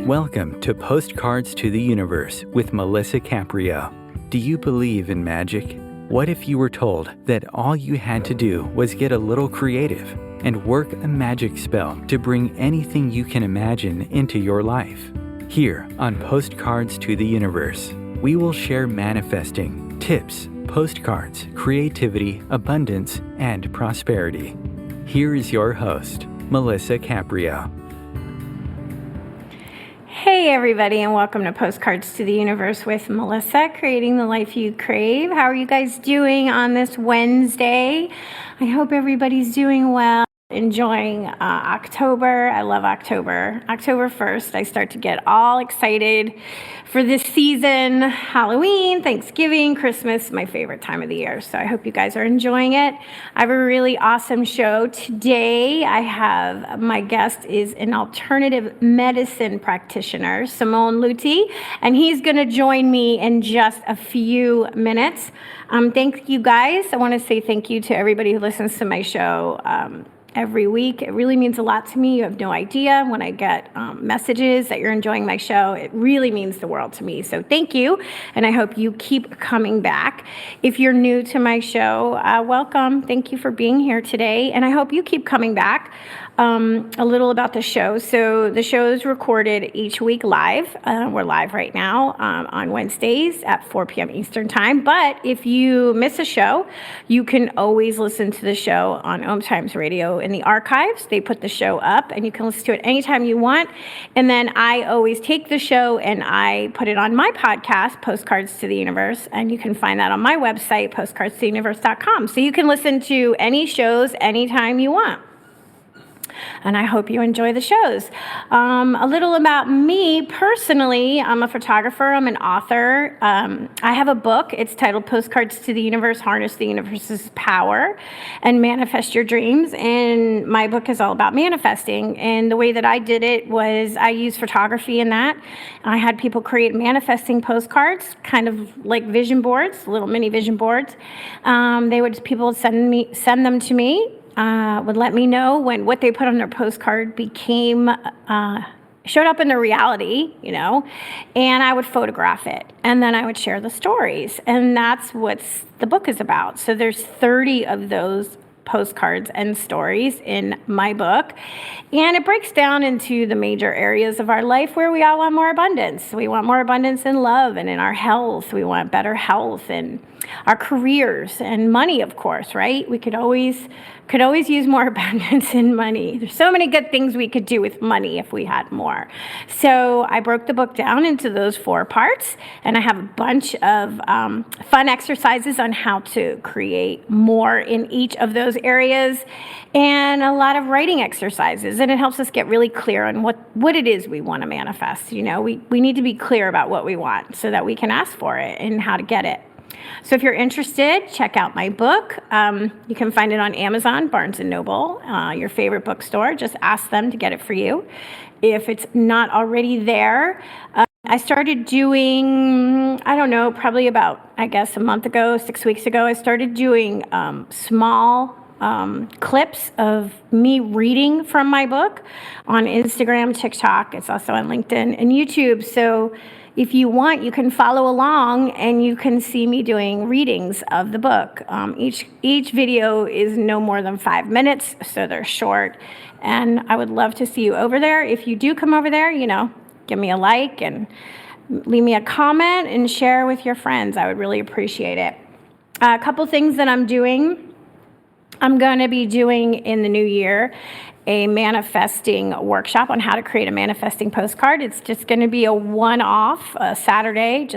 Welcome to Postcards to the Universe with Melissa Caprio. Do you believe in magic? What if you were told that all you had to do was get a little creative and work a magic spell to bring anything you can imagine into your life? Here on Postcards to the Universe, we will share manifesting, tips, postcards, creativity, abundance, and prosperity. Here is your host, Melissa Caprio. Hey everybody, and welcome to Postcards to the Universe with Melissa, creating the life you crave. How are you guys doing on this Wednesday? I hope everybody's doing well. Enjoying October. I love October. October 1st, I start to get all excited for this season. Halloween, Thanksgiving, Christmas, my favorite time of the year. So I hope you guys are enjoying it. I have a really awesome show today. My guest is an alternative medicine practitioner, Simone Luy, and he's going to join me in just a few minutes. Thank you guys. I want to say thank you to everybody who listens to my show every week. It really means a lot to me. You have no idea. When I get messages that you're enjoying my show, it really means the world to me. So thank you, and I hope you keep coming back. If you're new to my show, welcome. Thank you for being here today, and I hope you keep coming back. A little about the show. So the show is recorded each week live. We're live right now on Wednesdays at 4 p.m. Eastern Time. But if you miss a show, you can always listen to the show on Om Times Radio in the archives. They put the show up, and you can listen to it anytime you want. And then I always take the show and I put it on my podcast, Postcards to the Universe, and you can find that on my website, postcardstotheuniverse.com. So you can listen to any shows anytime you want. And I hope you enjoy the shows. A little about me personally. I'm a photographer. I'm an author. I have a book. It's titled Postcards to the Universe, Harness the Universe's Power and Manifest Your Dreams. And my book is all about manifesting. And the way that I did it was I used photography in that. I had people create manifesting postcards, kind of like vision boards, little mini vision boards. People would send them to me. Would let me know when what they put on their postcard showed up in their reality, and I would photograph it, and then I would share the stories, and that's what the book is about. So there's 30 of those postcards and stories in my book, and it breaks down into the major areas of our life where we all want more abundance. We want more abundance in love and in our health. We want better health and our careers and money, of course, right? We could always use more abundance in money. There's so many good things we could do with money if we had more. So I broke the book down into those 4 parts, and I have a bunch of fun exercises on how to create more in each of those areas, and a lot of writing exercises. And it helps us get really clear on what it is we want to manifest. We need to be clear about what we want so that we can ask for it and how to get it. So if you're interested, check out my book. You can find it on Amazon, Barnes & Noble, your favorite bookstore. Just ask them to get it for you if it's not already there. I started doing, probably about, a month ago, 6 weeks ago, I started doing small clips of me reading from my book on Instagram, TikTok. It's also on LinkedIn and YouTube. So if you want, you can follow along and you can see me doing readings of the book. Each video is no more than 5 minutes, so they're short. And I would love to see you over there. If you do come over there, give me a like and leave me a comment and share with your friends. I would really appreciate it. A couple things that I'm doing. I'm going to be doing in the new year a manifesting workshop on how to create a manifesting postcard. It's just going to be a one-off Saturday.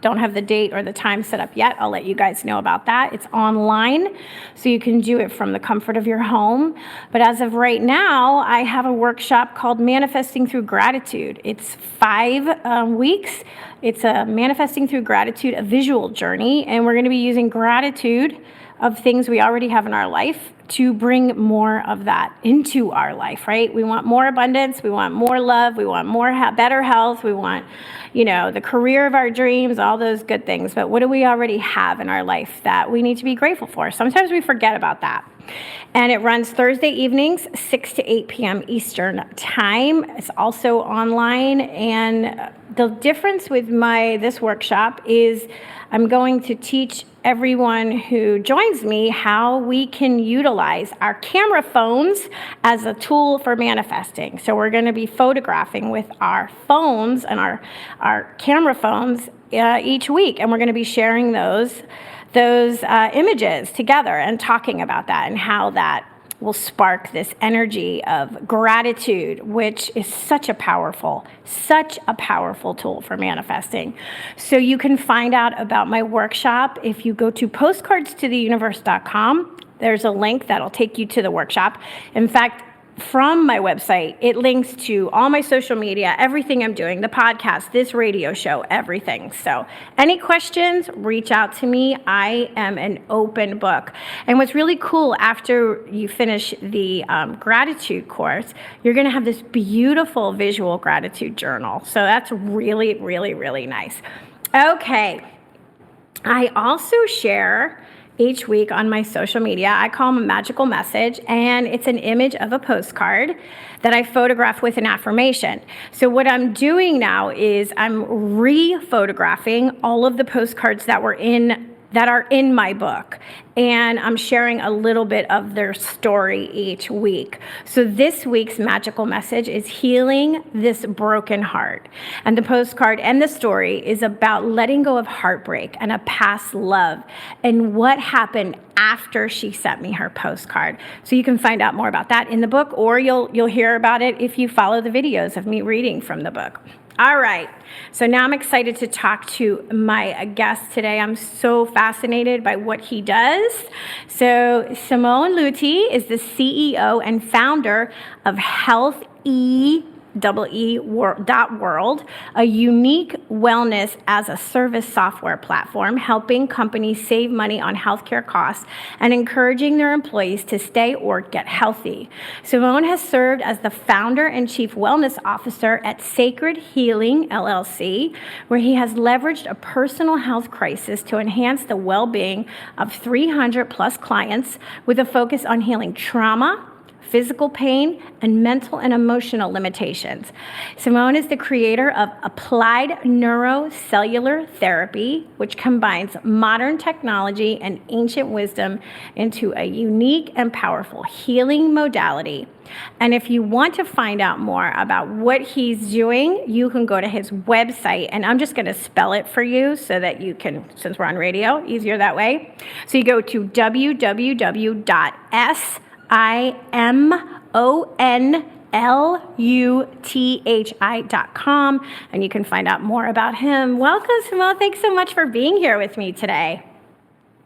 Don't have the date or the time set up yet. I'll let you guys know about that. It's online, so you can do it from the comfort of your home. But as of right now, I have a workshop called Manifesting Through Gratitude. It's 5 weeks. It's a Manifesting Through Gratitude, a visual journey, and we're going to be using gratitude of things we already have in our life to bring more of that into our life, right? We want more abundance, we want more love, we want more better health, we want, the career of our dreams, all those good things. But what do we already have in our life that we need to be grateful for? Sometimes we forget about that. And it runs Thursday evenings, 6 to 8 p.m. Eastern time. It's also online. And the difference with this workshop is I'm going to teach everyone who joins me how we can utilize our camera phones as a tool for manifesting. So we're going to be photographing with our phones and our camera phones each week. And we're going to be sharing those images together and talking about that and how that will spark this energy of gratitude, which is such a powerful tool for manifesting. So you can find out about my workshop if you go to postcardstotheuniverse.com. There's a link that'll take you to the workshop. In fact, from my website, it links to all my social media, everything I'm doing, the podcast, this radio show, everything. So any questions, reach out to me. I am an open book. And what's really cool, after you finish the gratitude course, you're going to have this beautiful visual gratitude journal. So that's really, really, really nice. Okay. I also share each week on my social media, I call them a magical message, and it's an image of a postcard that I photograph with an affirmation. So what I'm doing now is I'm re-photographing all of the postcards that are in my book, and I'm sharing a little bit of their story each week. So this week's magical message is healing this broken heart. And the postcard and the story is about letting go of heartbreak and a past love and what happened after she sent me her postcard. So you can find out more about that in the book, or you'll hear about it if you follow the videos of me reading from the book. All right, so now I'm excited to talk to my guest today. I'm so fascinated by what he does. So Simone Luy is the CEO and founder of World, a unique wellness as a service software platform, helping companies save money on healthcare costs and encouraging their employees to stay or get healthy. Simone has served as the founder and chief wellness officer at Sacred Healing LLC, where he has leveraged a personal health crisis to enhance the well-being of 300 plus clients with a focus on healing trauma, physical pain, and mental and emotional limitations. Simone is the creator of Applied Neuro-Cellular Therapy, which combines modern technology and ancient wisdom into a unique and powerful healing modality. And if you want to find out more about what he's doing, you can go to his website, and I'm just going to spell it for you so that you can, since we're on radio, easier that way. So you go to simonluthi.com, and you can find out more about him. Welcome, Simone. Thanks so much for being here with me today.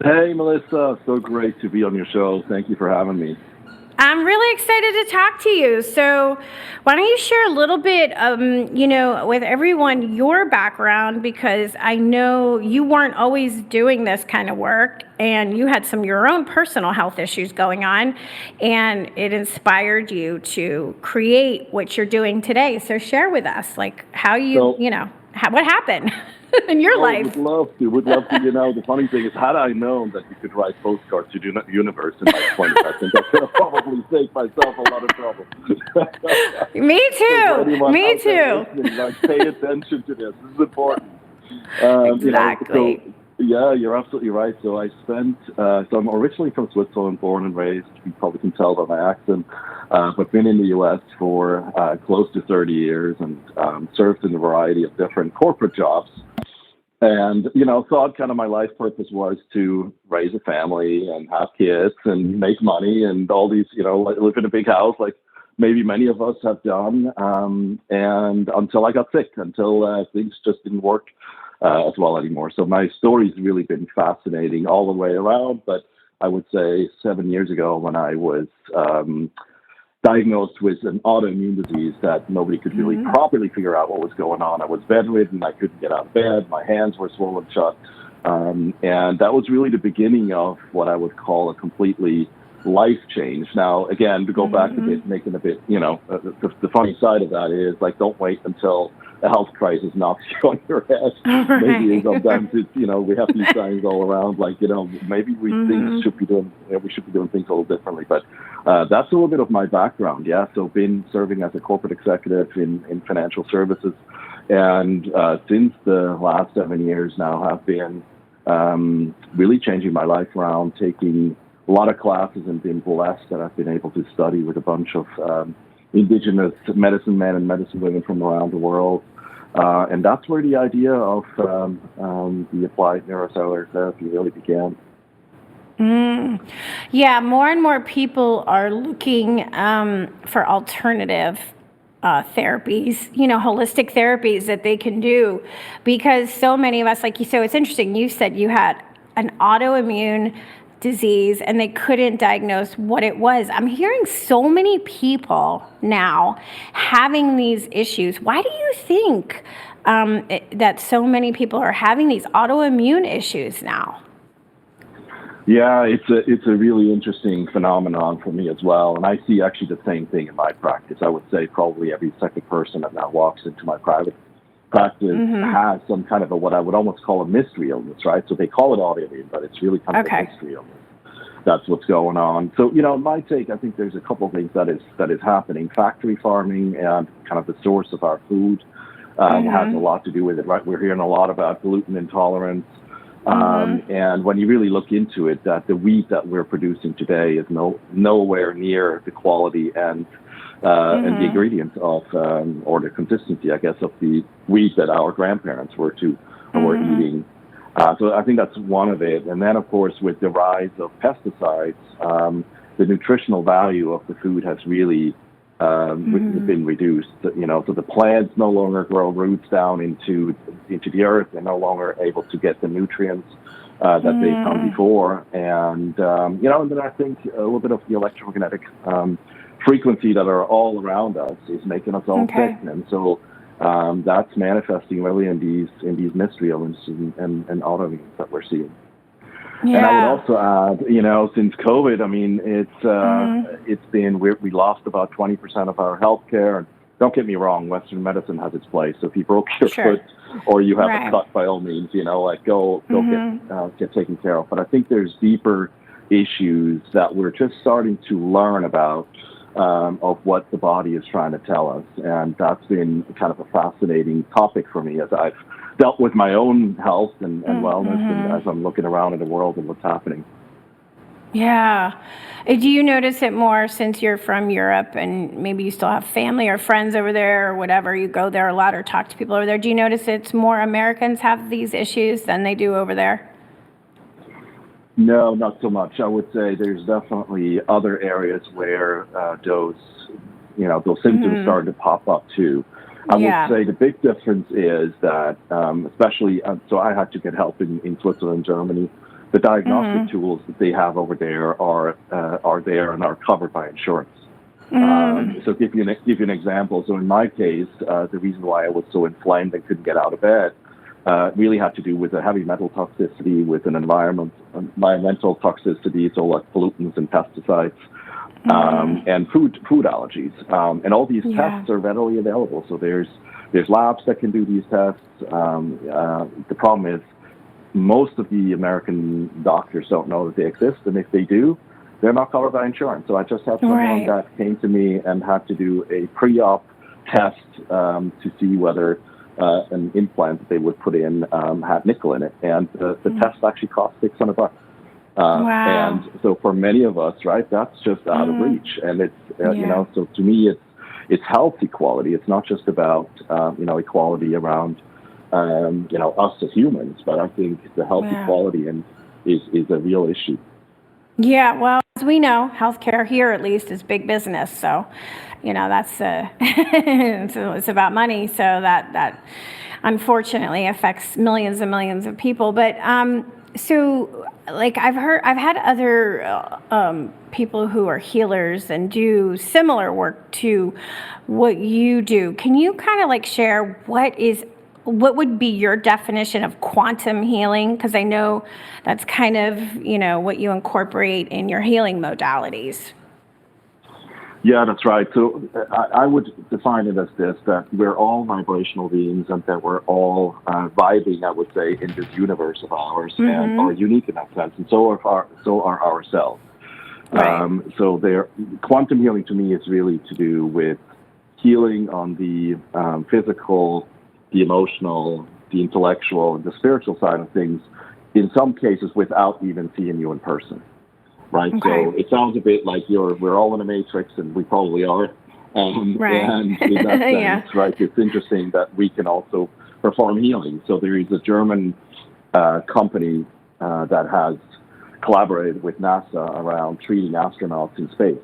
Hey, Melissa. So great to be on your show. Thank you for having me. I'm really excited to talk to you. So why don't you share a little bit, with everyone, your background, because I know you weren't always doing this kind of work, and you had your own personal health issues going on, and it inspired you to create what you're doing today. So share with us, how what happened in your life. Would love to. The funny thing is, had I known that you could write postcards to the universe in my 20s, I think I could have probably saved myself a lot of trouble. Me too. Me too. Pay attention to this. This is important. Exactly. Yeah, you're absolutely right. So I spent, I'm originally from Switzerland, born and raised. You probably can tell by my accent, but been in the U.S. for close to 30 years and served in a variety of different corporate jobs. And, thought kind of my life purpose was to raise a family and have kids and make money and all these, live in a big house like maybe many of us have done. And until I got sick, until things just didn't work as well anymore. So my story's really been fascinating all the way around. But I would say 7 years ago when I was diagnosed with an autoimmune disease that nobody could really properly figure out what was going on. I was bedridden. I couldn't get out of bed. My hands were swollen shut. And that was really the beginning of what I would call a completely life change. Now, again, to go back a bit, making a bit, the funny side of that is, like, don't wait until a health crisis knocks you on your head. Right. Maybe sometimes it's, we have these signs all around, like, maybe we should be doing things a little differently. But that's a little bit of my background, yeah. So been serving as a corporate executive in financial services, and since the last 7 years now have been really changing my life around, taking a lot of classes and been blessed that I've been able to study with a bunch of indigenous medicine men and medicine women from around the world. And that's where the idea of the applied neurocellular therapy really began. Yeah, more and more people are looking for alternative therapies, holistic therapies that they can do, because so many of us, like you said, it's interesting. You said you had an autoimmune disease and they couldn't diagnose what it was. I'm hearing so many people now having these issues. Why do you think that so many people are having these autoimmune issues now? Yeah, it's a really interesting phenomenon for me as well. And I see actually the same thing in my practice. I would say probably every second person that now walks into my private practice has some kind of what I would almost call a mystery illness, right? So they call it autoimmune, but it's really kind of a mystery illness. That's what's going on. So, my take, I think there's a couple of things that is happening. Factory farming and kind of the source of our food has a lot to do with it, right? We're hearing a lot about gluten intolerance. And when you really look into it, that the wheat that we're producing today is nowhere near the quality and the ingredients of, or the consistency, I guess, of the wheat that our grandparents were eating. So I think that's one of it. And then, of course, with the rise of pesticides, the nutritional value of the food has really been reduced. So the plants no longer grow roots down into the earth. They're no longer able to get the nutrients that they've come before. And, and then I think a little bit of the electromagnetic frequency that are all around us is making us all sick. And so that's manifesting really in these mystery illnesses and autoimmunes that we're seeing. Yeah. And I would also add, since COVID, I mean, it's been, we lost about 20% of our healthcare. And don't get me wrong, Western medicine has its place. So if you broke your foot or you have a cut, by all means, go get taken care of. But I think there's deeper issues that we're just starting to learn about, of what the body is trying to tell us. And that's been kind of a fascinating topic for me as I've dealt with my own health and wellness, and as I'm looking around in the world and what's happening. Yeah. Do you notice it more since you're from Europe and maybe you still have family or friends over there or whatever, you go there a lot or talk to people over there? Do you notice it's more Americans have these issues than they do over there? No, not so much. I would say there's definitely other areas where those symptoms started to pop up too. I would say the big difference is that, especially, so I had to get help in Switzerland, Germany. The diagnostic tools that they have over there are there and are covered by insurance. So give you an example. So in my case, the reason why I was so inflamed and couldn't get out of bed really had to do with a heavy metal toxicity, with an environmental toxicity, so like pollutants and pesticides, and food allergies. And all these tests are readily available. So there's labs that can do these tests. The problem is most of the American doctors don't know that they exist, and if they do, they're not covered by insurance. So I just had someone that came to me and had to do a pre-op test to see whether an implant that they would put in had nickel in it, and the test actually cost $600. And so for many of us, right, that's just out of reach. And it's so to me, it's health equality. It's not just about equality around us as humans, but I think the health equality is a real issue. Yeah, well, as we know, healthcare here at least is big business. So, that's it's about money. So that unfortunately affects millions and millions of people. But so like I've had other people who are healers and do similar work to what you do. Can you kind of like share what what would be your definition of quantum healing? Because I know that's kind of, what you incorporate in your healing modalities. Yeah, that's right. So I would define it as this, that we're all vibrational beings and that we're all vibing, I would say, in this universe of ours and are unique in that sense. And so are our cells. Right. So quantum healing to me is really to do with healing on the physical, the emotional, the intellectual, and the spiritual side of things, in some cases without even seeing you in person. Right, okay. So it sounds a bit like we're all in a matrix, and we probably are. Right. And in that sense, Yeah. right, it's interesting that we can also perform healing. So there is a German company that has collaborated with NASA around treating astronauts in space.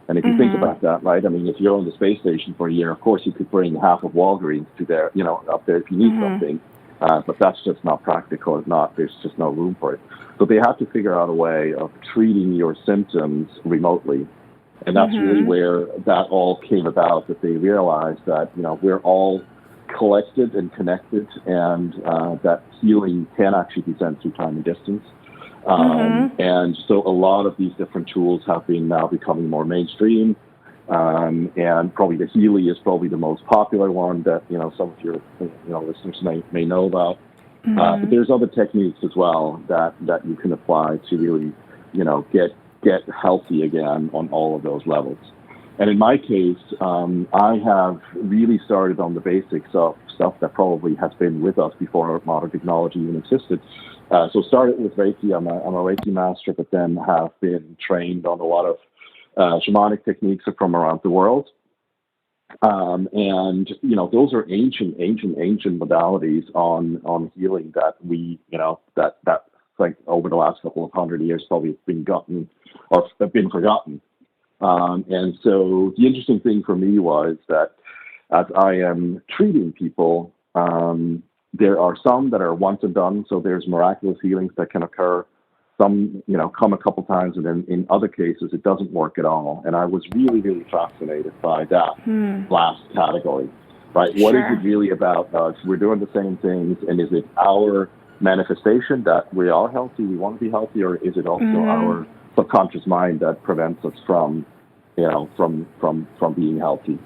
And if you think about that, right, I mean, if you're on the space station for a year, of course you could bring half of Walgreens to there, up there if you need something. But that's just not practical. There's just no room for it. So they have to figure out a way of treating your symptoms remotely. And that's really where that all came about, that they realized that, we're all collected and connected, and that healing can actually be sent through time and distance. And so a lot of these different tools have been now becoming more mainstream. And probably the Healy is probably the most popular one that, some of your listeners may know about. But there's other techniques as well that you can apply to really, get healthy again on all of those levels. And in my case, I have really started on the basics of stuff that probably has been with us before modern technology even existed. So started with Reiki. I'm a Reiki master, but then have been trained on a lot of shamanic techniques from around the world. And, those are ancient modalities on healing that we, that like over the last couple of 100 years probably been forgotten. And so the interesting thing for me was that as I am treating people, there are some that are once and done. So there's miraculous healings that can occur. Some, come a couple times, and then in other cases, it doesn't work at all. And I was really, really fascinated by that last category, right? What is it really about us? We're doing the same things, and is it our manifestation that we are healthy, we want to be healthy, or is it also our subconscious mind that prevents us from being healthy?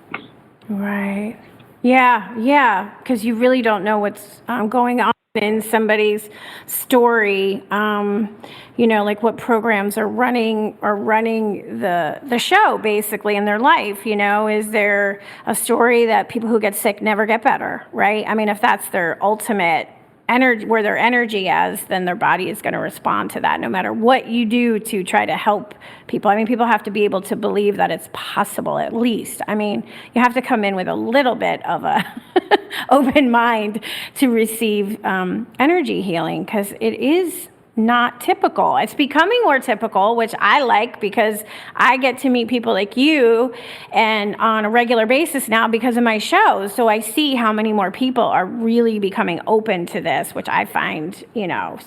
Right. Yeah, because you really don't know what's going on in somebody's story, like what programs are running the show basically in their life. Is there a story that people who get sick never get better, right? I mean, if that's their ultimate energy, where their energy is, then their body is going to respond to that no matter what you do to try to help people. I mean, people have to be able to believe that it's possible, at least. I mean, you have to come in with a little bit of a open mind to receive energy healing, because it is not typical. It's becoming more typical, which I like, because I get to meet people like you and on a regular basis now because of my shows. So I see how many more people are really becoming open to this, which I find,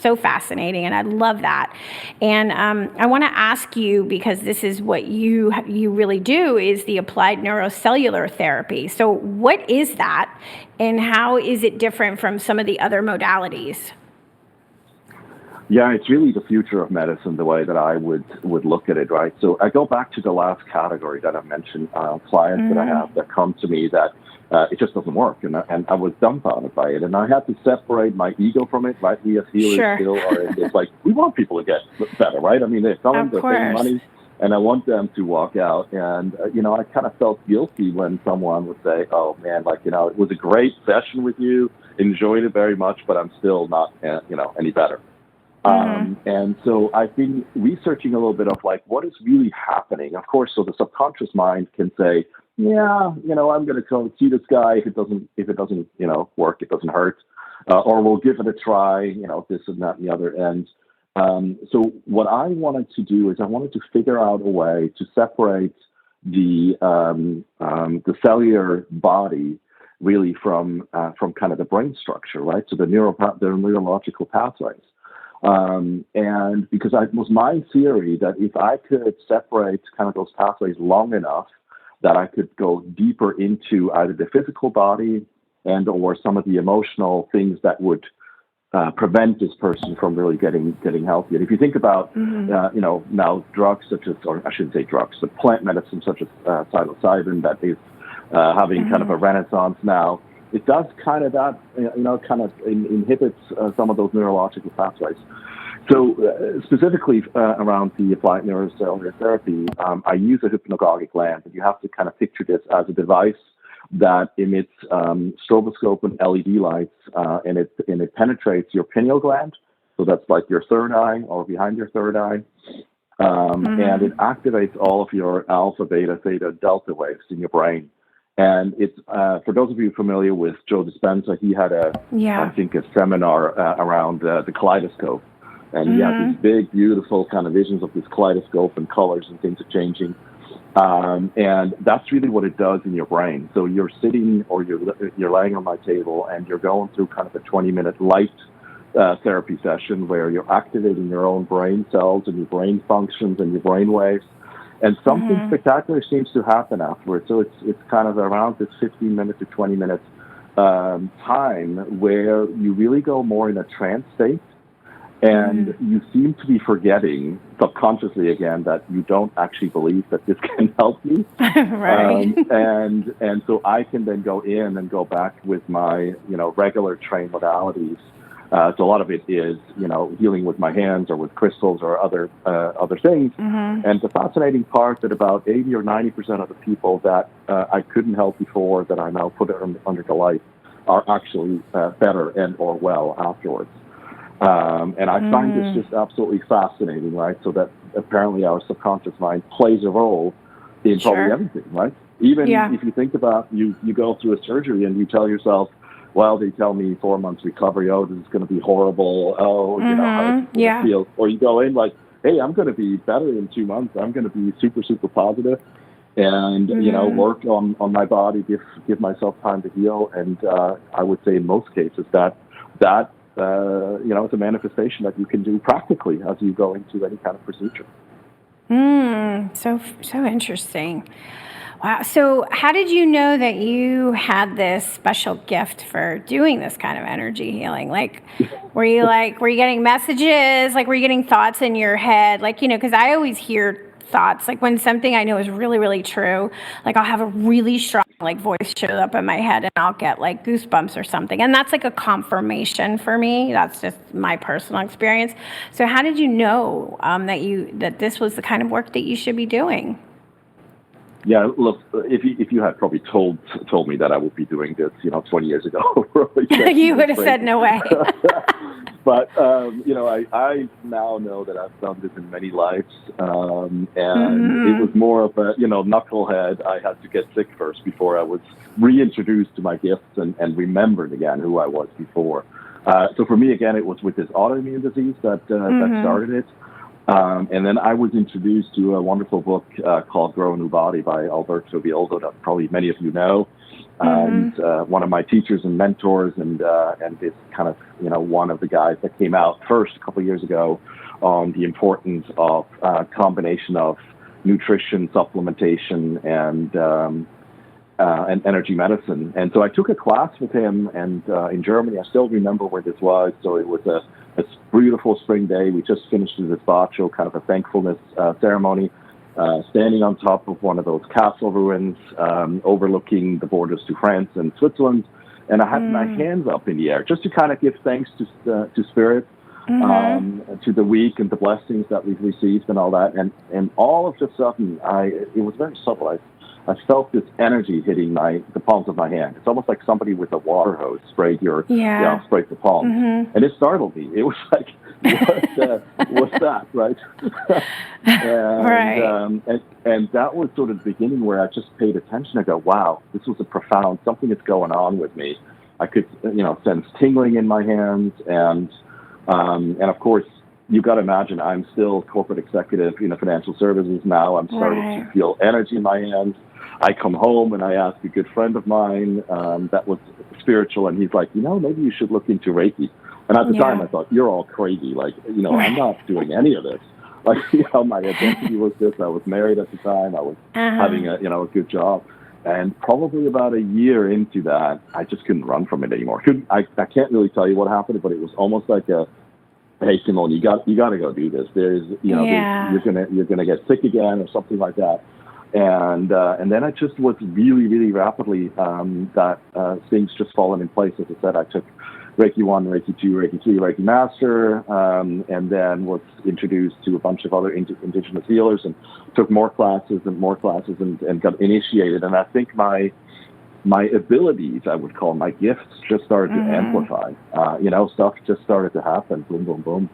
so fascinating, and I love that. And I want to ask you, because this is what you really do, is the applied neurocellular therapy. So what is that, and how is it different from some of the other modalities? Yeah, it's really the future of medicine, the way that I would look at it, right? So I go back to the last category that I mentioned, clients that I have that come to me that it just doesn't work. And I was dumbfounded by it. And I had to separate my ego from it, right? We as healers still are in this, like, we want people to get better, right? I mean, they're selling, they're paying money, and I want them to walk out. And, I kind of felt guilty when someone would say, oh, man, it was a great session with you, enjoyed it very much, but I'm still not, any better. And so I've been researching a little bit of what is really happening. Of course, so the subconscious mind can say, yeah, I'm going to go see this guy. If it doesn't, work, it doesn't hurt, or we'll give it a try, this and that and the other. And so what I wanted to do is I wanted to figure out a way to separate the cellular body really from kind of the brain structure, right? So the neurological pathways. And because it was my theory that if I could separate kind of those pathways long enough, that I could go deeper into either the physical body and or some of the emotional things that would prevent this person from really getting healthy. And if you think about, now drugs such as, or I shouldn't say drugs, but plant medicine such as psilocybin that is having kind of a renaissance now, it does kind of that, inhibits some of those neurological pathways. So specifically around the applied neurocellular therapy, I use a hypnagogic lamp, and you have to kind of picture this as a device that emits stroboscope and LED lights, and it penetrates your pineal gland. So that's like your third eye or behind your third eye. And it activates all of your alpha, beta, theta, delta waves in your brain. And it's, for those of you familiar with Joe Dispenza, he had a seminar around the kaleidoscope. And he had these big, beautiful kind of visions of this kaleidoscope and colors and things are changing. And that's really what it does in your brain. So you're sitting or you're laying on my table and you're going through kind of a 20-minute light therapy session where you're activating your own brain cells and your brain functions and your brain waves. And something spectacular seems to happen afterwards. So it's kind of around this 15-minute to 20-minute time where you really go more in a trance state. And you seem to be forgetting subconsciously again that you don't actually believe that this can help you. Right. And so I can then go in and go back with my, regular trained modalities. So a lot of it is, healing with my hands or with crystals or other things. And the fascinating part that about 80 or 90% of the people that I couldn't help before that I now put under the light are actually better and or well afterwards. And I find this just absolutely fascinating, right? So that apparently our subconscious mind plays a role in probably everything, right? Even if you think about you go through a surgery and you tell yourself, well, they tell me 4 months recovery, oh, this is going to be horrible, oh, how it's going to feel. Or you go in like, hey, I'm going to be better in 2 months. I'm going to be super, super positive and, work on my body, give myself time to heal. And I would say in most cases that it's a manifestation that you can do practically as you go into any kind of procedure. So interesting. Wow. So how did you know that you had this special gift for doing this kind of energy healing? Like, were you getting messages? Like, were you getting thoughts in your head? Like, because I always hear thoughts, like when something I know is really, really true, like I'll have a really strong voice show up in my head and I'll get like goosebumps or something. And that's like a confirmation for me. That's just my personal experience. So how did you know that this was the kind of work that you should be doing? Yeah, look, if you had probably told me that I would be doing this, 20 years ago, you would have said no way. But, I now know that I've done this in many lives. And it was more of a, knucklehead. I had to get sick first before I was reintroduced to my gifts and remembered again who I was before. So for me, again, it was with this autoimmune disease that started it. And then I was introduced to a wonderful book called Grow a New Body by Alberto Villoldo that probably many of you know. And one of my teachers and mentors and this kind of, one of the guys that came out first a couple of years ago on the importance of combination of nutrition, supplementation, and energy medicine. And so I took a class with him and in Germany. I still remember where this was. So it was a beautiful spring day. We just finished the despacho, kind of a thankfulness ceremony, standing on top of one of those castle ruins, overlooking the borders to France and Switzerland. And I had my hands up in the air just to kind of give thanks to Spirit, to the week and the blessings that we've received and all that. And all of a sudden, it was very subtle. I felt this energy hitting the palms of my hand. It's almost like somebody with a water hose sprayed sprayed the palms. And it startled me. It was like, what's that, right? And that was sort of the beginning where I just paid attention. I go, wow, this was a profound, something that's going on with me. I could, sense tingling in my hands. And of course, you got to imagine I'm still corporate executive in the financial services now. I'm starting to feel energy in my hands. I come home and I ask a good friend of mine that was spiritual, and he's like, maybe you should look into Reiki. And at the time I thought, you're all crazy. Like, I'm not doing any of this. Like, my identity was this. I was married at the time. I was having a good job. And probably about a year into that, I just couldn't run from it anymore. I can't really tell you what happened, but it was almost like hey, Simone, you got to go do this. You're gonna get sick again or something like that. And then I just was really, really rapidly that things just fallen in place. As I said, I took Reiki 1, Reiki 2, Reiki 3, Reiki Master, and then was introduced to a bunch of other indigenous healers and took more classes and got initiated. And I think my abilities, I would call my gifts, just started to amplify. Stuff just started to happen, boom, boom, boom.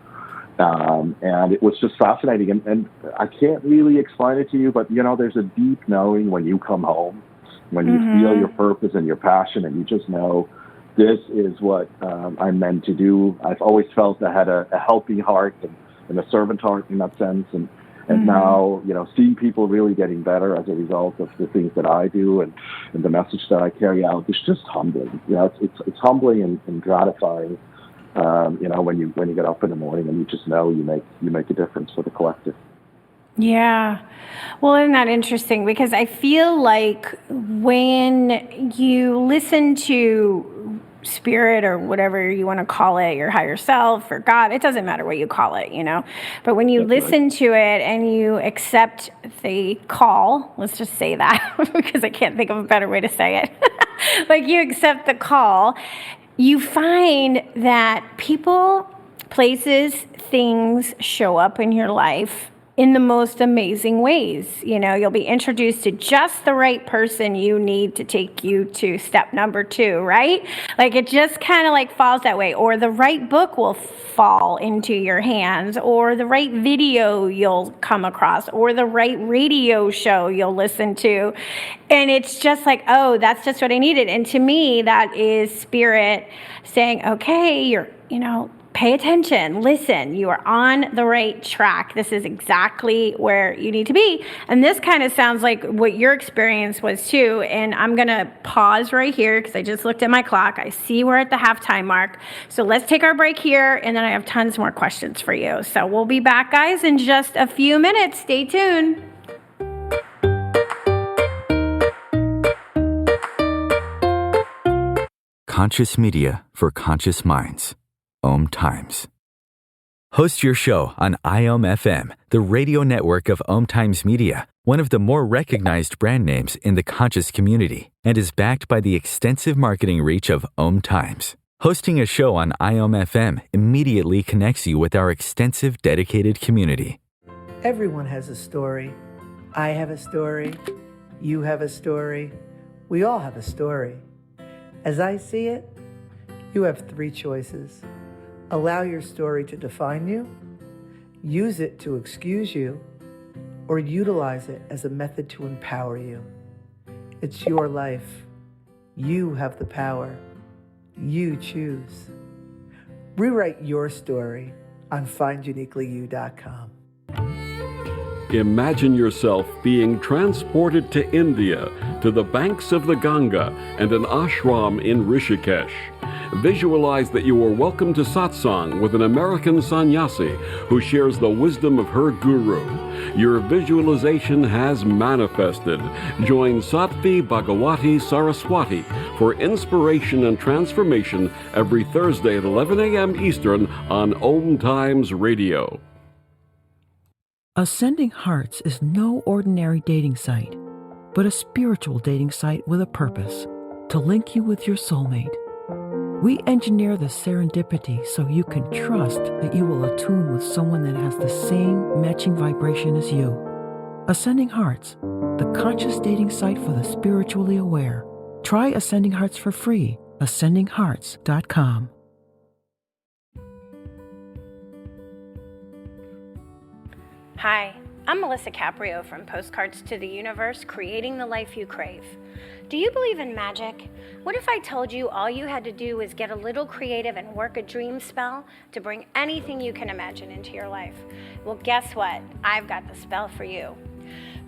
And it was just fascinating. And I can't really explain it to you, but, there's a deep knowing when you come home, when you feel your purpose and your passion, and you just know this is what I'm meant to do. I've always felt I had a helping heart and a servant heart in that sense. And now, seeing people really getting better as a result of the things that I do and the message that I carry out is just humbling. It's humbling and gratifying. When you get up in the morning and you just know you make a difference for the collective. Yeah. Well, isn't that interesting? Because I feel like when you listen to spirit or whatever you want to call it, your higher self or God, it doesn't matter what you call it, But when you listen to it and you accept the call, let's just say that because I can't think of a better way to say it. Like you accept the call, you find that people, places, things show up in your life in the most amazing ways. You'll be introduced to just the right person you need to take you to step number 2, right? Like it just kind of like falls that way, or the right book will fall into your hands, or the right video you'll come across, or the right radio show you'll listen to. And it's just like, oh, that's just what I needed. And to me, that is spirit saying, okay, you're, pay attention, listen, you are on the right track. This is exactly where you need to be. And this kind of sounds like what your experience was too. And I'm going to pause right here because I just looked at my clock. I see we're at the halftime mark. So let's take our break here. And then I have tons more questions for you. So we'll be back, guys, in just a few minutes. Stay tuned. Conscious media for conscious minds. Om Times. Host your show on IOM FM, the radio network of Om Times Media, one of the more recognized brand names in the conscious community, and is backed by the extensive marketing reach of Om Times. Hosting a show on IOM FM immediately connects you with our extensive dedicated community. Everyone has a story. I have a story. You have a story. We all have a story. As I see it, you have 3 choices. Allow your story to define you, use it to excuse you, or utilize it as a method to empower you. It's your life. You have the power. You choose. Rewrite your story on finduniquelyyou.com. Imagine yourself being transported to India, to the banks of the Ganga and an ashram in Rishikesh. Visualize that you are welcome to satsang with an American sannyasi who shares the wisdom of her guru. Your visualization has manifested. Join Sattvi Bhagawati Saraswati for inspiration and transformation every Thursday at 11 a.m. Eastern on Om Times Radio. Ascending Hearts is no ordinary dating site, but a spiritual dating site with a purpose, to link you with your soulmate. We engineer the serendipity so you can trust that you will attune with someone that has the same matching vibration as you. Ascending Hearts, the conscious dating site for the spiritually aware. Try Ascending Hearts for free, ascendinghearts.com. Hi, I'm Melissa Caprio from Postcards to the Universe, creating the life you crave. Do you believe in magic? What if I told you all you had to do was get a little creative and work a dream spell to bring anything you can imagine into your life? Well, guess what? I've got the spell for you.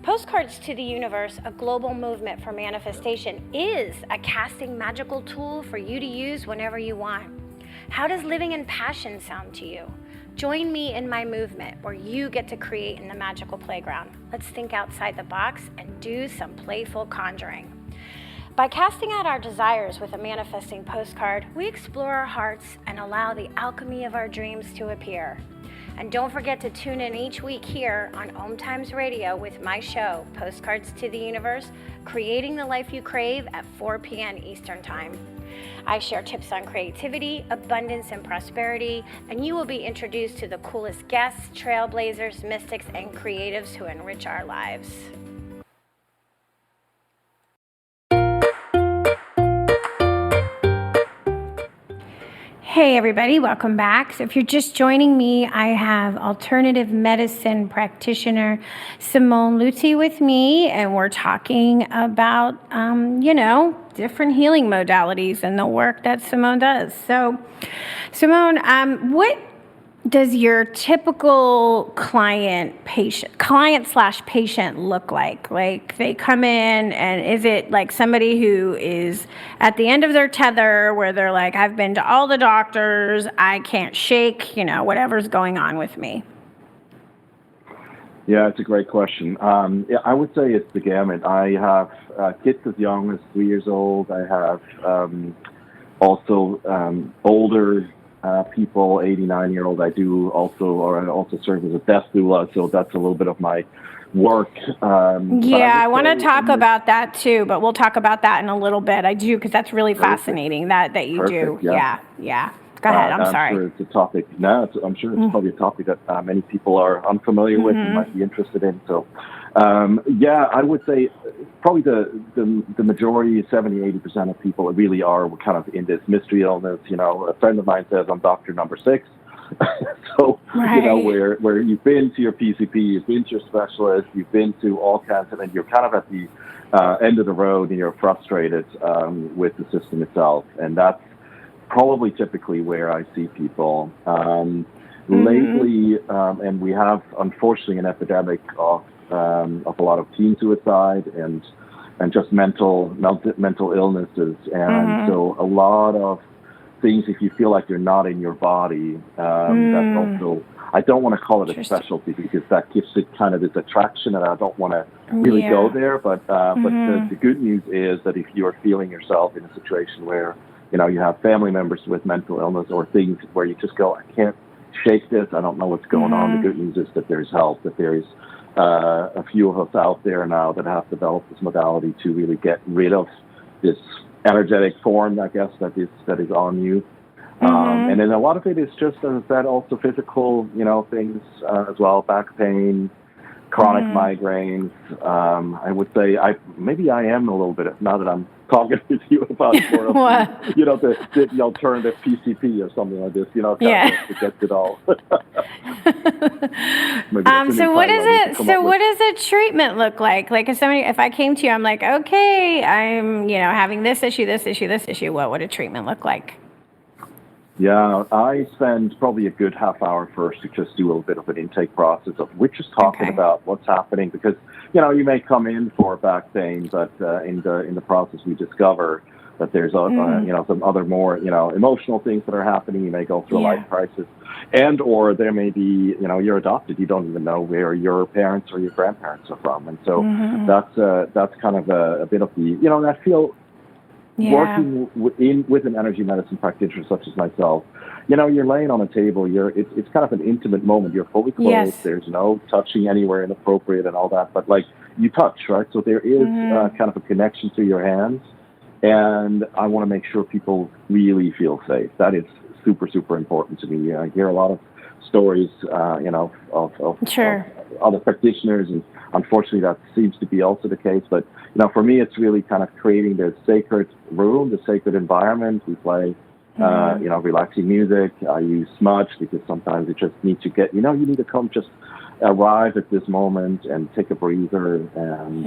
Postcards to the Universe, a global movement for manifestation, is a casting magical tool for you to use whenever you want. How does living in passion sound to you? Join me in my movement where you get to create in the magical playground. Let's think outside the box and do some playful conjuring. By casting out our desires with a manifesting postcard, we explore our hearts and allow the alchemy of our dreams to appear. And don't forget to tune in each week here on Om Times Radio with my show, Postcards to the Universe, Creating the Life You Crave at 4 p.m. Eastern Time. I share tips on creativity, abundance, and prosperity, and you will be introduced to the coolest guests, trailblazers, mystics, and creatives who enrich our lives. Hey everybody, welcome back. So if you're just joining me, I have alternative medicine practitioner Simone Luy with me, and we're talking about, different healing modalities and the work that Simone does. So Simone, what does your typical client slash patient look like? Like they come in, and is it like somebody who is at the end of their tether where they're like, I've been to all the doctors, I can't shake, whatever's going on with me? Yeah, it's a great question. I would say it's the gamut. I have kids as young as 3 years old. I have also older people, 89-year-old. I also serve as a death doula, so that's a little bit of my work. I want to talk about that too, but we'll talk about that in a little bit. I do, because that's really fascinating that you do. Yeah. Go ahead. I'm sorry. Sure it's a topic. I'm sure it's probably a topic that many people are unfamiliar with and might be interested in. So, I would say probably the majority, 70-80% of people really are kind of in this mystery illness. A friend of mine says I'm doctor number 6. So, where you've been to your PCP, you've been to your specialist, you've been to all kinds of, and you're kind of at the end of the road and you're frustrated with the system itself. And that's probably typically where I see people. Lately, and we have unfortunately an epidemic of a lot of teen suicide and just mental illnesses, and so a lot of things. If you feel like you're not in your body, that's also. I don't want to call it a specialty because that gives it kind of this attraction, and I don't want to really go there. But the good news is that if you are feeling yourself in a situation where you have family members with mental illness or things where you just go, I can't shake this, I don't know what's going on. The good news is that there's help, that there's a few of us out there now that have developed this modality to really get rid of this energetic form, I guess, that is on you. And then a lot of it is just, as I said, also physical, things as well, back pain, chronic migraines. I would say I am a little bit, now that I'm talking with you about more of the alternative PCP or something like this, to get it all. So what does a treatment look like? Like if I came to you, I'm like, okay, I'm, having this issue, what would a treatment look like? Yeah, I spend probably a good half hour first to just do a little bit of an intake process of which is talking about what's happening, because you may come in for back pain, but in the process we discover that there's some other more emotional things that are happening. You may go through a life crisis, or there may be you're adopted. You don't even know where your parents or your grandparents are from, and so that's kind of a bit of the I feel. Working with an energy medicine practitioner such as myself, you're laying on a table. It's kind of an intimate moment. You're fully clothed. Yes. There's no touching anywhere inappropriate and all that. But you touch, right? So there is kind of a connection to your hands, and I want to make sure people really feel safe. That is super, super important to me. I hear a lot of stories, of other practitioners, and unfortunately that seems to be also the case. But for me, it's really kind of creating the sacred room, the sacred environment. We play, relaxing music. I use smudge because sometimes it just needs to get, you need to come just arrive at this moment and take a breather and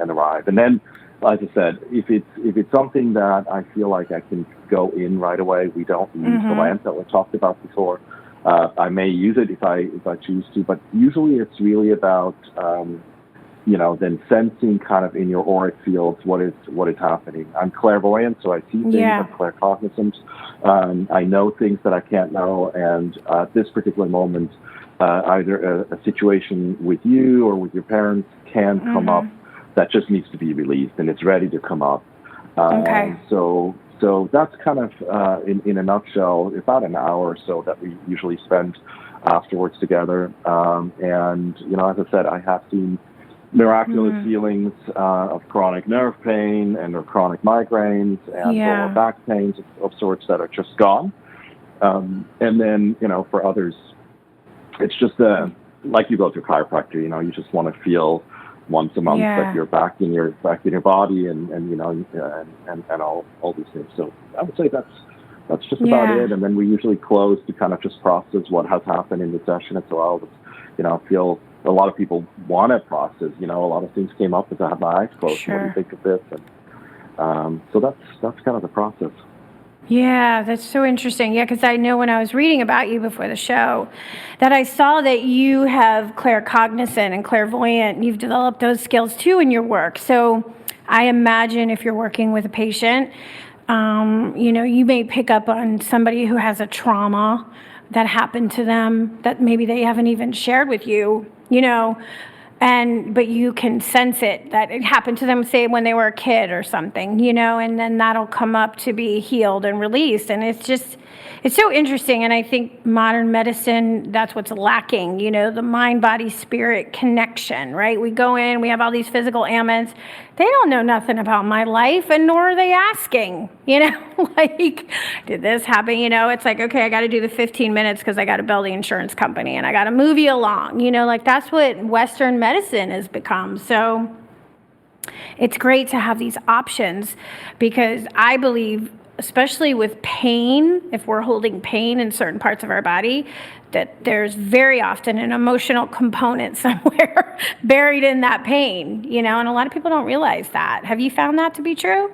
arrive. And then, like I said, if it's something that I feel like I can go in right away, we don't use the lamp that we talked about before. I may use it if I choose to, but usually it's really about then sensing kind of in your auric fields what is happening. I'm clairvoyant, so I see things. I'm claircognizant. I know things that I can't know, and at this particular moment, either a situation with you or with your parents can come up that just needs to be released, and it's ready to come up. Okay. So that's kind of, in a nutshell, about an hour or so that we usually spend afterwards together. And, as I said, I have seen miraculous healings of chronic nerve pain and or chronic migraines and lower back pains of sorts that are just gone. And then, for others, it's just like you go to a chiropractor, you just want to feel once a month that you're back in your body and all these things. So I would say that's just about it. And then we usually close to kind of just process what has happened in the session as well. I feel a lot of people want to process, a lot of things came up as I had my eyes closed. Sure. What do you think of this? And so that's kind of the process. Yeah, that's so interesting. Yeah, because I know when I was reading about you before the show that I saw that you have claircognizant and clairvoyant. You've developed those skills too in your work. So I imagine if you're working with a patient, you may pick up on somebody who has a trauma that happened to them that maybe they haven't even shared with you, but you can sense it, that it happened to them, say, when they were a kid or something, and then that'll come up to be healed and released. And it's so interesting. And I think modern medicine, that's what's lacking, the mind, body, spirit connection, right? We go in, we have all these physical ailments. They don't know nothing about my life, and nor are they asking, like, did this happen? It's like, okay, I got to do the 15 minutes because I got to bill the insurance company and I got to move you along, like that's what Western medicine has become. So it's great to have these options because I believe, especially with pain, if we're holding pain in certain parts of our body, that there's very often an emotional component somewhere buried in that pain, and a lot of people don't realize that. Have you found that to be true?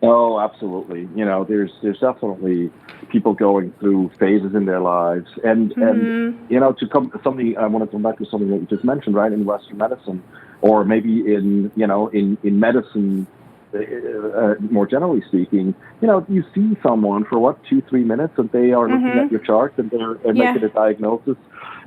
Oh, absolutely. There's definitely people going through phases in their lives. And to come to something, I want to come back to something that you just mentioned, right? In Western medicine, or maybe in medicine, more generally speaking, you see someone for 2-3 minutes and they are looking at your chart and they're making a diagnosis.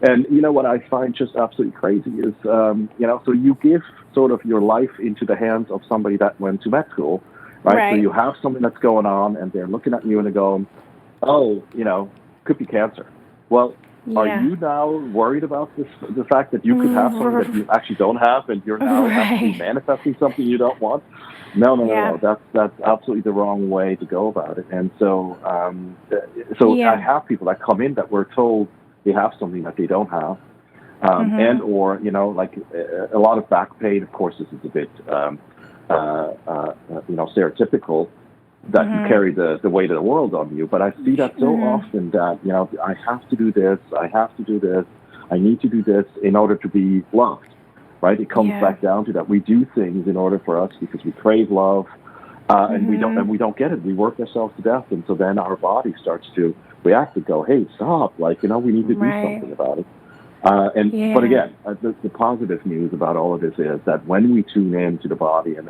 And what I find just absolutely crazy is, so you give sort of your life into the hands of somebody that went to med school, right? So you have something that's going on and they're looking at you and they're going, oh, could be cancer. Well, are you now worried about the fact that you could have something that you actually don't have and you're now actually manifesting something you don't want? No. That's absolutely the wrong way to go about it. And so, I have people that come in that were told they have something that they don't have, and or like a lot of back pain. Of course, this is a bit stereotypical that you carry the weight of the world on you. But I see that so often that I have to do this, I have to do this, I need to do this in order to be loved. Right? It comes back down to that. We do things in order for us because we crave love, and we don't get it. We work ourselves to death, and so then our body starts to react and go, "Hey, stop! Like we need to do something about it." But again, the positive news about all of this is that when we tune in to the body, and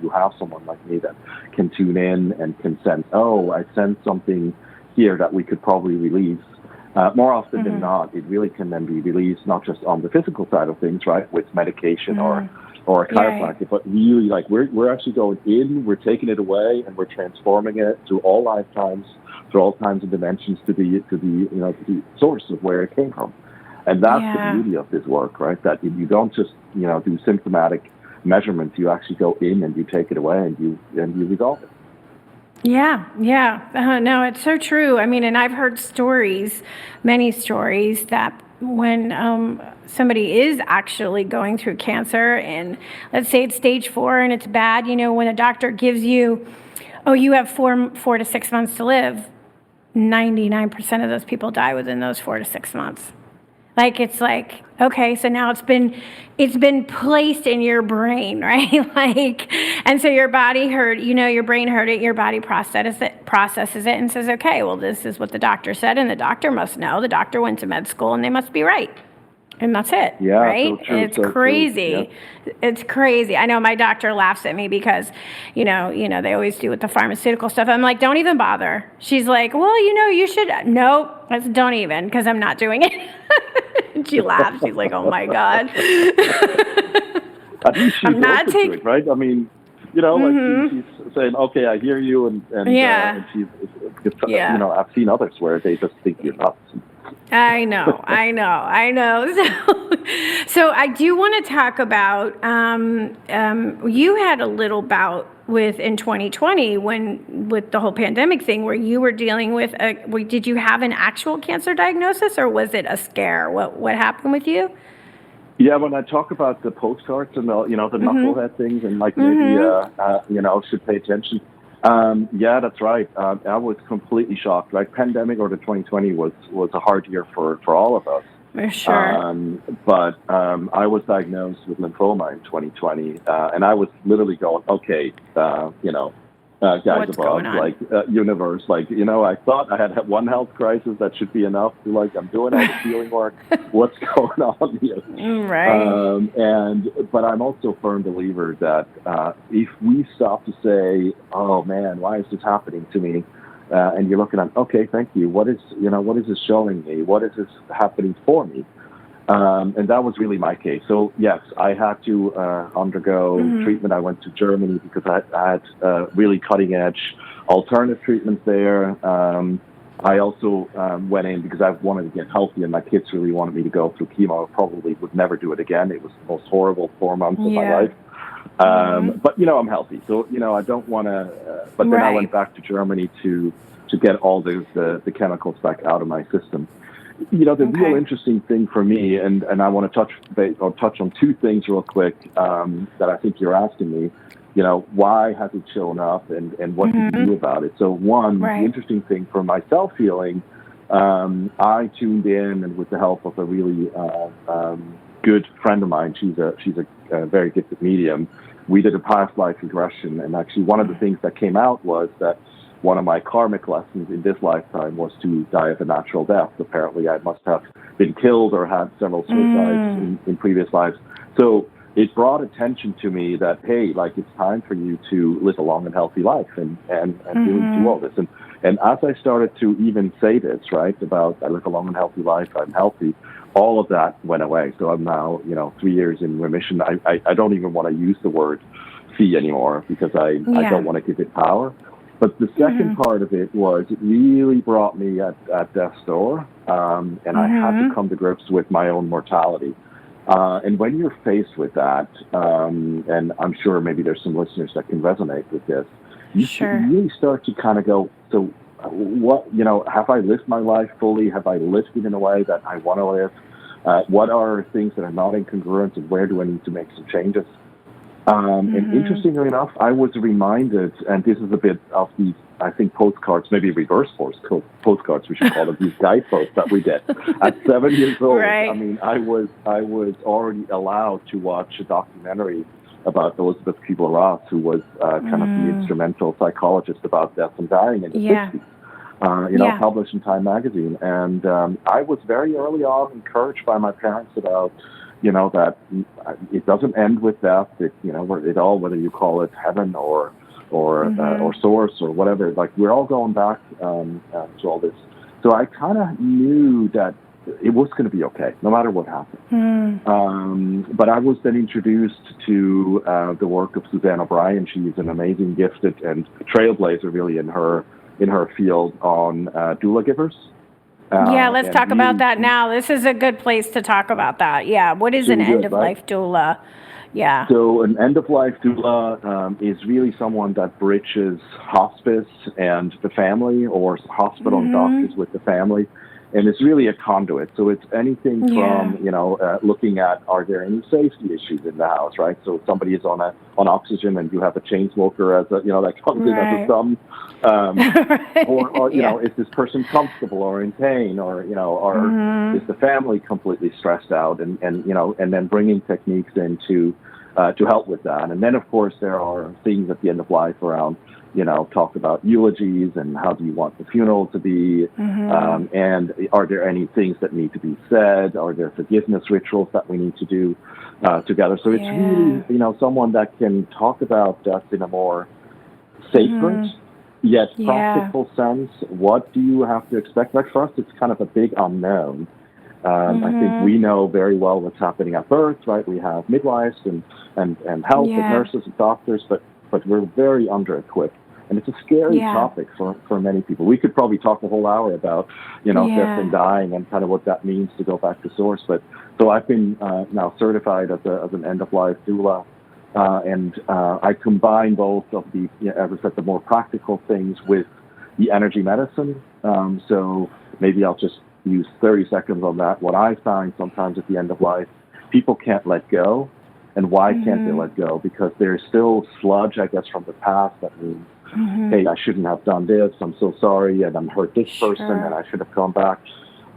you have someone like me that can tune in and can sense, oh, I sense something here that we could probably release. More often than not, it really can then be released not just on the physical side of things, right, with medication or a chiropractor, but really like we're actually going in, we're taking it away, and we're transforming it through all lifetimes, through all times and dimensions to the source of where it came from, and that's the beauty of this work, right? That you don't just do symptomatic measurements, you actually go in and you take it away and you resolve it. Yeah. No, it's so true. I mean, and I've heard many stories that when somebody is actually going through cancer and let's say it's stage 4 and it's bad, when a doctor gives you, you have 4 to 6 months to live, 99% of those people die within those 4 to 6 months. Like, it's like, okay, so now it's been placed in your brain, right? And so your body heard, your brain heard it, your body processes it and says, okay, well, this is what the doctor said, and the doctor must know. The doctor went to med school and they must be right. And that's it, right? So true, it's crazy. Yeah. It's crazy. I know my doctor laughs at me because, they always do with the pharmaceutical stuff. I'm like, don't even bother. She's like, well, you should. Nope, don't even, because I'm not doing it. And she laughs. She's like, oh my God. At least she's open to it, right? I mean, like she's saying, okay, I hear you, and she's, I've seen others where they just think you're nuts. I know. So I do want to talk about, you had a little bout in 2020 with the whole pandemic thing where you were dealing with, did you have an actual cancer diagnosis or was it a scare? What happened with you? Yeah, when I talk about the postcards and the knucklehead things and like maybe, should pay attention. Yeah, that's right. I was completely shocked. Right, pandemic or the 2020 was a hard year for all of us. For sure. But I was diagnosed with lymphoma in 2020, and I was literally going, okay, guys What's above, like universe, like I thought I had one health crisis that should be enough to like I'm doing all the healing work. What's going on here? Right. But I'm also a firm believer that if we stop to say, oh man, why is this happening to me? And you're looking at, okay, thank you. What is this showing me? What is this happening for me? And that was really my case. So yes, I had to undergo treatment. I went to Germany because I had really cutting edge alternative treatments there. I also went in because I wanted to get healthy, and my kids really wanted me to go through chemo. I probably would never do it again. It was the most horrible 4 months of my life. But I'm healthy, so I don't want to. But then I went back to Germany to get all the chemicals back out of my system. The real interesting thing for me, and I want to touch on two things real quick that I think you're asking me. Why has it shown up, and what do you do about it? So one, the interesting thing for myself healing, I tuned in, and with the help of a really good friend of mine, she's a very gifted medium. We did a past life regression, and actually one of the things that came out was that one of my karmic lessons in this lifetime was to die of a natural death. Apparently, I must have been killed or had several suicides in previous lives. So it brought attention to me that, hey, like it's time for you to live a long and healthy life and really do all this. And as I started to even say this, right, about I live a long and healthy life, I'm healthy, all of that went away. So I'm now, 3 years in remission. I don't even want to use the word fee anymore because I don't want to give it power. But the second part of it was it really brought me at death's door, and I had to come to grips with my own mortality. And when you're faced with that, and I'm sure maybe there's some listeners that can resonate with this, you really start to kind of go, so what, have I lived my life fully? Have I lived it in a way that I want to live? What are things that are not in congruence, and where do I need to make some changes? And interestingly enough, I was reminded, and this is a bit of these, I think, postcards, maybe reverse postcards, we should call them, these guideposts that we get. At 7 years old, I mean, I was already allowed to watch a documentary about Elizabeth Kubler-Ross, who was kind of the instrumental psychologist about death and dying in the 60s, published in Time magazine. And I was very early on encouraged by my parents about that it doesn't end with death. Whether you call it heaven or source or whatever, like we're all going back to all this. So I kind of knew that it was going to be okay, no matter what happened. But I was then introduced to the work of Suzanne O'Brien. She's an amazing, gifted, and trailblazer really in her field on doula givers. Let's talk about that now. This is a good place to talk about that. Yeah, what is an end-of-life doula? Yeah. So an end-of-life doula is really someone that bridges hospice and the family, or hospital and doctors with the family. And it's really a conduit. So it's anything from, looking at, are there any safety issues in the house, right? So if somebody is on oxygen and you have a chain smoker as a, that comes in as a thumb, or is this person comfortable or in pain, or is the family completely stressed out, and then bringing techniques in to help with that. And then, of course, there are things at the end of life around, talk about eulogies and how do you want the funeral to be, and are there any things that need to be said? Are there forgiveness rituals that we need to do together? So it's really, someone that can talk about death in a more sacred, yet practical sense. What do you have to expect? Like for us, it's kind of a big unknown. I think we know very well what's happening at birth, right? We have midwives and health and nurses and doctors, but but we're very under-equipped. And it's a scary topic for many people. We could probably talk a whole hour about, death and dying and kind of what that means to go back to source. But so I've been now certified as an end-of-life doula, and I combine both of the, as I said, the more practical things with the energy medicine. So maybe I'll just use 30 seconds on that. What I find sometimes at the end of life, people can't let go. And why can't they let go? Because there's still sludge, I guess, from the past that means, hey, I shouldn't have done this. I'm so sorry, and I'm hurt this person, and I should have come back.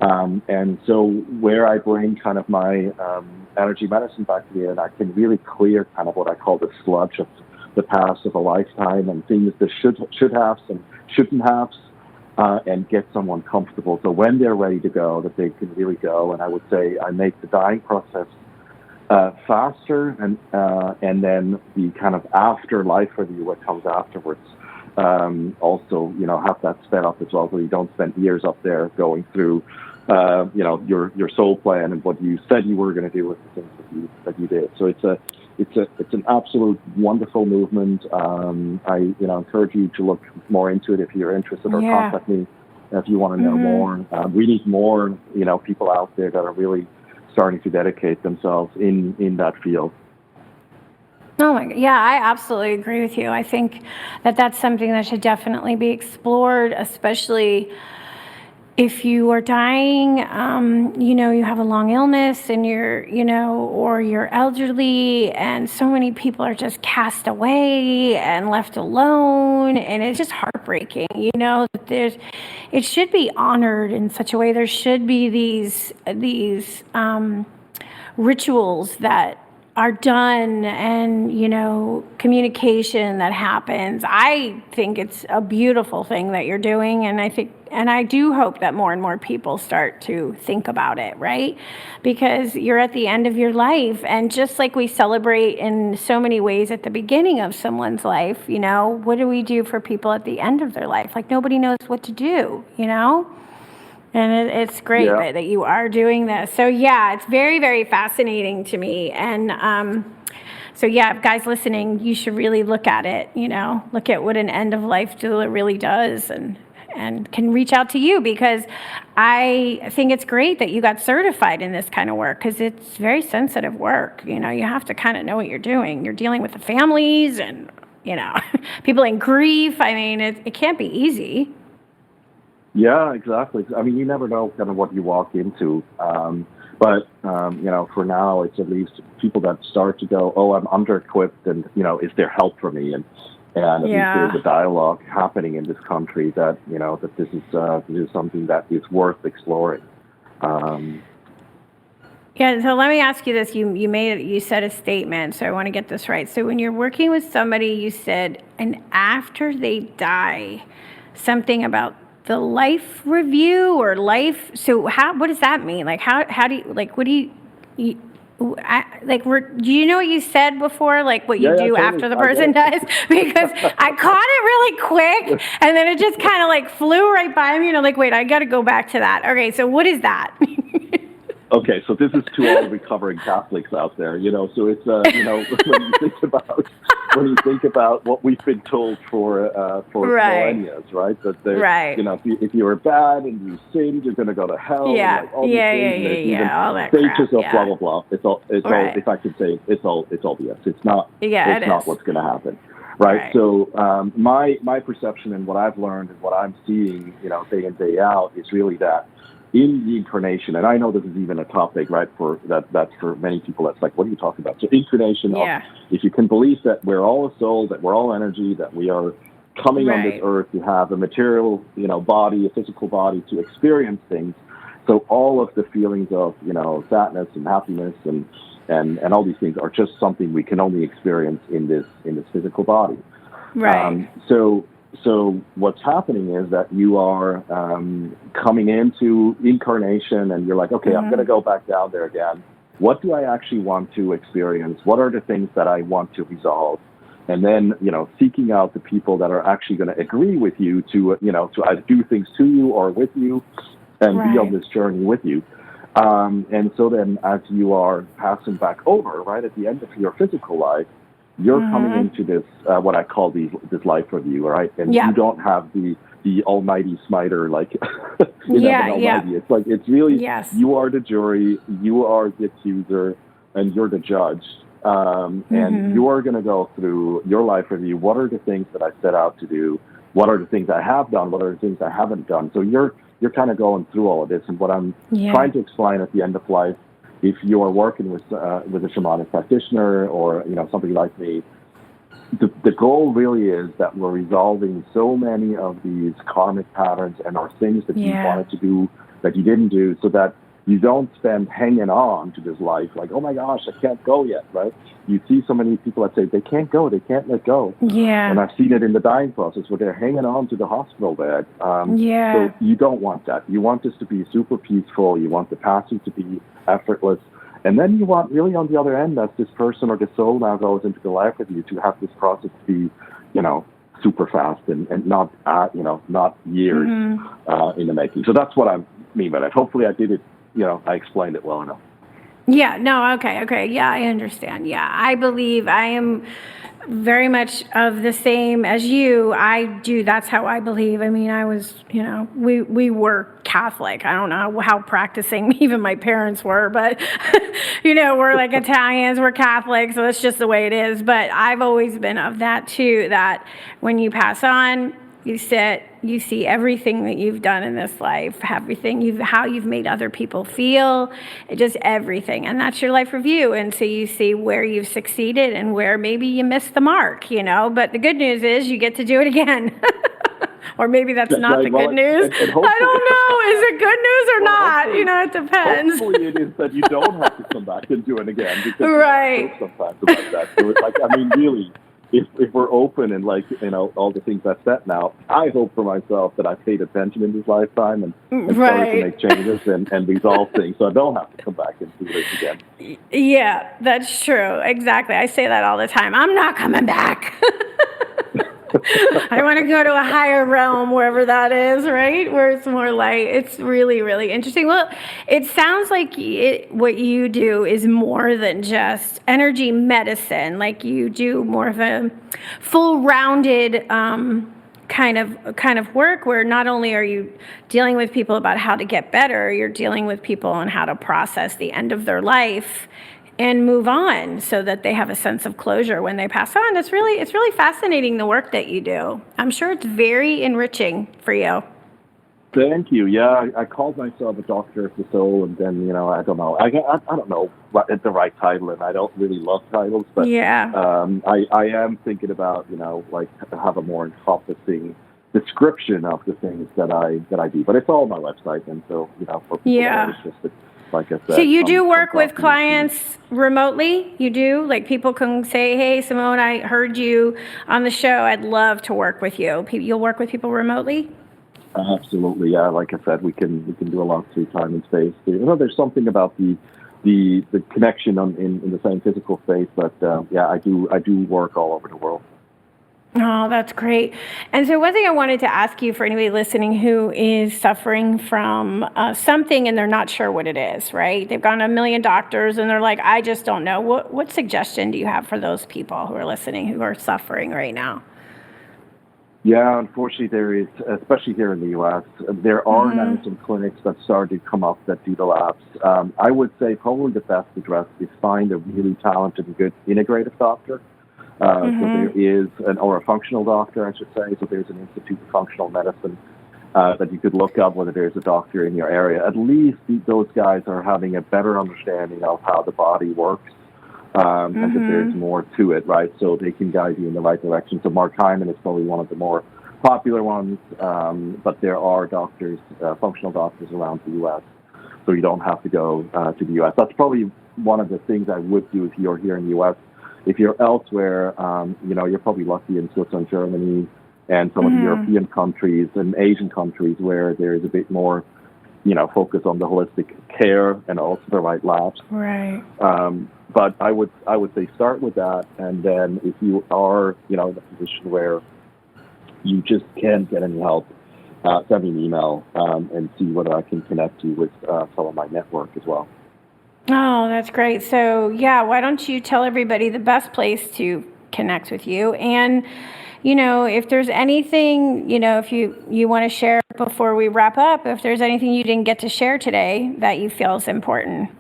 And so where I bring kind of my energy medicine back in, I can really clear kind of what I call the sludge of the past of a lifetime and things that should have and shouldn't have, and get someone comfortable. So when they're ready to go, that they can really go. And I would say I make the dying process faster, and then the kind of afterlife review, what comes afterwards, also, have that sped up as well, so you don't spend years up there going through, your soul plan and what you said you were going to do with the things that you did. So it's an absolute wonderful movement. I encourage you to look more into it if you're interested, or contact me if you want to know more. We need more, people out there that are really starting to dedicate themselves in that field. Oh my God. Yeah, I absolutely agree with you. I think that that's something that should definitely be explored, especially if you are dying, you have a long illness and you're, or you're elderly, and so many people are just cast away and left alone, and it's just heartbreaking, it should be honored in such a way. There should be these rituals that are done, and communication that happens. I think it's a beautiful thing that you're doing, and I do hope that more and more people start to think about it, right? Because you're at the end of your life, and just like we celebrate in so many ways at the beginning of someone's life, what do we do for people at the end of their life? Like, nobody knows what to do, And it's great that you are doing this. So, it's very, very fascinating to me. And guys listening, you should really look at it, look at what an end-of-life doula really does, and can reach out to you, because I think it's great that you got certified in this kind of work, because it's very sensitive work. You have to kind of know what you're doing. You're dealing with the families and, people in grief. I mean, it can't be easy. Yeah, exactly. I mean, you never know kind of what you walk into. But for now, it's at least people that start to go, oh, I'm under-equipped, and, is there help for me? And at least there's a dialogue happening in this country that, that this is something that is worth exploring. So let me ask you this. You said a statement, so I want to get this right. So when you're working with somebody, you said, and after they die, something about the life review or life. So what does that mean? Like, how do you, like, what do you do you know what you said before? Like what you do after the person dies? Because I caught it really quick, and then it just kind of like flew right by me, and I'm like, wait, I got to go back to that. Okay, so what is that? Okay, so this is to all recovering Catholics out there, so it's, when you think about what we've been told for millennia, right? That there's, if you were bad and you sinned, you're going to go to hell. Yeah, and like all these things, all that stages crap, of blah, blah, blah. It's all, if I could say, it's all BS. It's not, it's not what's going to happen. Right. So my perception and what I've learned and what I'm seeing, day in, day out, is really that in the incarnation, and I know this is even a topic, right, that's for many people, that's like, what are you talking about? So incarnation, if you can believe that we're all a soul, that we're all energy, that we are coming on this earth to have a material, body, a physical body to experience things. So all of the feelings of, sadness and happiness and all these things are just something we can only experience in this physical body. Right. So what's happening is that you are coming into incarnation, and you're like, okay, I'm going to go back down there again. What do I actually want to experience? What are the things that I want to resolve? And then, seeking out the people that are actually going to agree with you to either do things to you or with you, and be on this journey with you. And so then as you are passing back over, right, at the end of your physical life, you're coming into this, what I call this life review, right? And you don't have the almighty smiter, like, almighty. It's like, it's really, you are the jury, you are the accuser, and you're the judge. And you are going to go through your life review. What are the things that I set out to do? What are the things I have done? What are the things I haven't done? So you're kind of going through all of this. And what I'm trying to explain at the end of life, if you're working with a shamanic practitioner or, somebody like me, the goal really is that we're resolving so many of these karmic patterns and our things that you wanted to do that you didn't do, so that you don't spend hanging on to this life like, oh my gosh, I can't go yet, right? You see so many people that say they can't go, they can't let go. Yeah. And I've seen it in the dying process where they're hanging on to the hospital bed. So you don't want that. You want this to be super peaceful. You want the passing to be effortless. And then you want really on the other end, as this person or the soul now goes into the life with you, to have this process be, super fast and not, not years in the making. So that's what I mean by that. Hopefully I did it. I explained it well enough. Yeah, no, okay. Yeah, I understand. Yeah, I believe I am very much of the same as you. That's how I believe. I mean, I was, we were Catholic. I don't know how practicing even my parents were, but, we're like Italians, we're Catholic, so that's just the way it is. But I've always been of that too, that when you pass on, you sit, you see everything that you've done in this life, how you've made other people feel, just everything. And that's your life review. And so you see where you've succeeded and where maybe you missed the mark, But the good news is you get to do it again. Or maybe that's not the good news. I don't know. Is it good news or not? It depends. Hopefully it is that you don't have to come back and do it again. Because sometimes about that. So it's like, really, if we're open and all the things I've said now, I hope for myself that I paid attention in this lifetime and started to make changes and resolve things, so I don't have to come back and do this again. Yeah, that's true. Exactly. I say that all the time. I'm not coming back. I want to go to a higher realm, wherever that is, right? Where it's more light. It's really, really interesting. Well, it sounds like what you do is more than just energy medicine. Like you do more of a full-rounded kind of work where not only are you dealing with people about how to get better, you're dealing with people on how to process the end of their life and move on so that they have a sense of closure when they pass on. It's really fascinating, the work that you do. I'm sure it's very enriching for you. Thank you. Yeah, I called myself a doctor of the soul, and then, I don't know. I don't know what the right title, and I don't really love titles, but I am thinking about, have a more encompassing description of the things that I do. But it's all on my website, and so, for people that are interested. Like I said, so you do work with clients remotely? You do? Like people can say, hey, Simone, I heard you on the show. I'd love to work with you. You'll work with people remotely? Absolutely, yeah. Like I said, we can do a lot through time and space. There's something about the connection in the same physical space, but I do work all over the world. Oh, that's great. And so one thing I wanted to ask you, for anybody listening who is suffering from something and they're not sure what it is, right? They've gone to a million doctors and they're like, I just don't know. What suggestion do you have for those people who are listening who are suffering right now? Yeah, unfortunately there is, especially here in the U.S., there are now some clinics that started to come up that do the labs. I would say probably the best address is find a really talented and good integrative doctor. So there is or a functional doctor, I should say. So there's an Institute of Functional Medicine that you could look up whether there's a doctor in your area. At least those guys are having a better understanding of how the body works and that there's more to it, right? So they can guide you in the right direction. So Mark Hyman is probably one of the more popular ones, but there are doctors, functional doctors around the U.S., so you don't have to go to the U.S. That's probably one of the things I would do if you're here in the U.S. If you're elsewhere, you're probably lucky in Switzerland, Germany, and some of the European countries and Asian countries where there is a bit more, focus on the holistic care and also the right labs. Right. But I would say start with that, and then if you are, in a position where you just can't get any help, send me an email and see whether I can connect you with some of my network as well. Oh, that's great. So, why don't you tell everybody the best place to connect with you. And, if there's anything, if you want to share before we wrap up, if there's anything you didn't get to share today that you feel is important.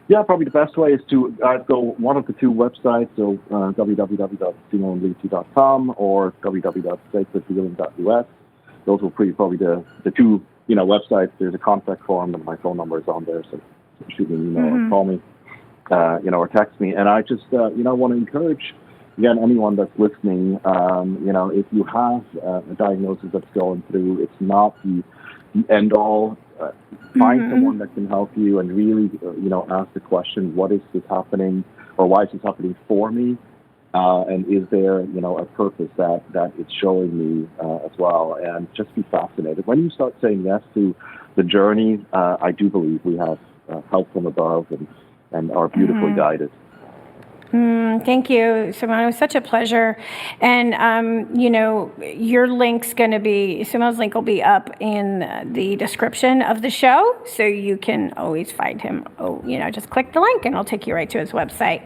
Yeah, probably the best way is to go one of the two websites, so www.simoneluy.com or www.sacredhealing.us. Those will probably the two websites. There's a contact form, and my phone number is on there, so shoot me an email or call me, or text me. And I just want to encourage again anyone that's listening. If you have a diagnosis that's going through, it's not the end all. Find someone that can help you and really, ask the question, what is this happening, or why is this happening for me? And is there, a purpose that it's showing me as well? And just be fascinated. When you start saying yes to the journey, I do believe we have help from above and are beautifully guided. Thank you, Simone. It was such a pleasure. And, your link's going to be, Simone's link will be up in the description of the show. So you can always find him. Just click the link and it'll take you right to his website.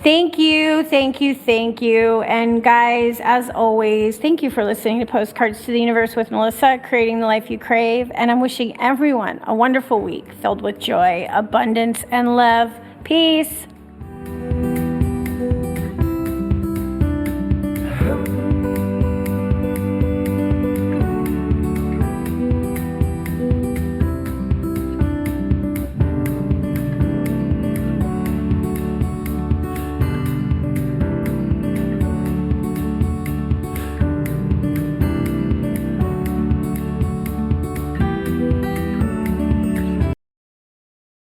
Thank you. Thank you. Thank you. And guys, as always, thank you for listening to Postcards to the Universe with Melissa, creating the life you crave. And I'm wishing everyone a wonderful week filled with joy, abundance, and love. Peace.